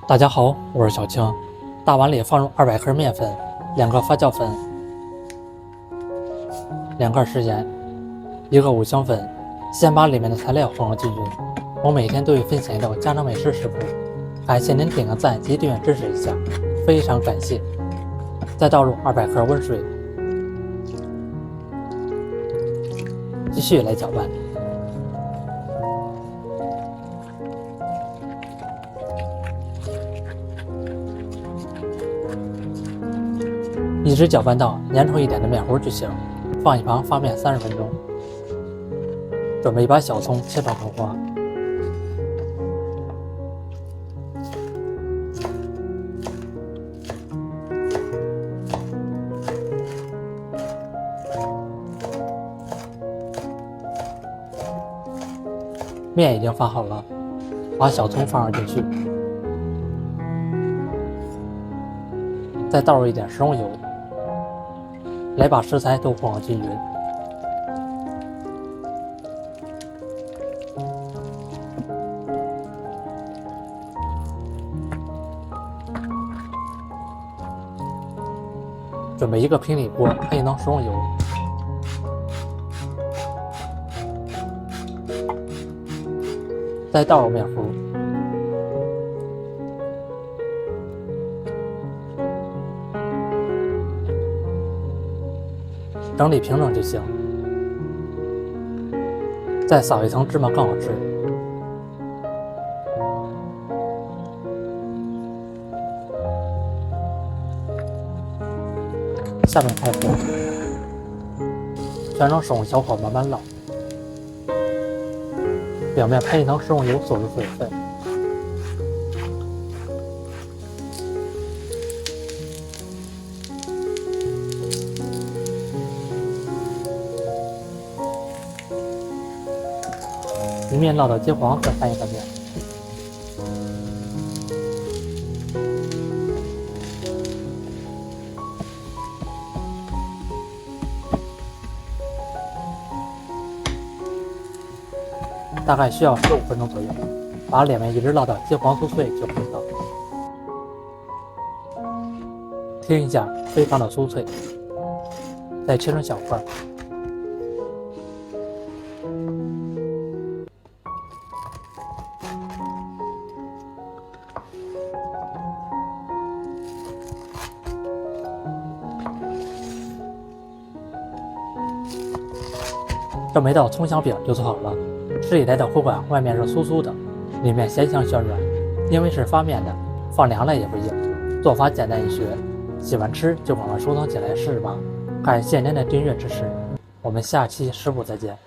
大家好，我是小青。大碗里放入200克面粉、2个发酵粉、2克食盐、1个五香粉。先把里面的材料混合均匀。我每天都会分享一道家常美食食谱，感謝您點個讚及訂閱支持一下，非常感謝。再倒入200克溫水，繼續來攪拌。一直攪拌到粘稠一點的麵糊就行，放一旁發麵30分鐘。準備把小蔥切到很花，麵已經發好了，把小蔥放入進去，再倒入一點食用油，來把食材都混合均勻。準備一個平底鍋，配1能食用油，再倒入麵糊，整理平整就行。再撒一層芝麻更好吃。下面開火，全程使用小火慢慢烙，表面噴1層食用油鎖住水分。一面烙到金黃，再翻一個面。大概需要15分鐘左右，把兩面一直烙到金黃酥脆就可以了。聽一下，非常的酥脆。再切成小塊。這麼一道蔥香餅就做好了。吃起來的口感，外面是酥酥的，裡面鹹香暄軟。因為是發麵的，放涼了也不硬。做法簡單易學，喜歡吃就趕快收藏起來試試吧。感謝您的訂閱支持，我們下期食譜再見。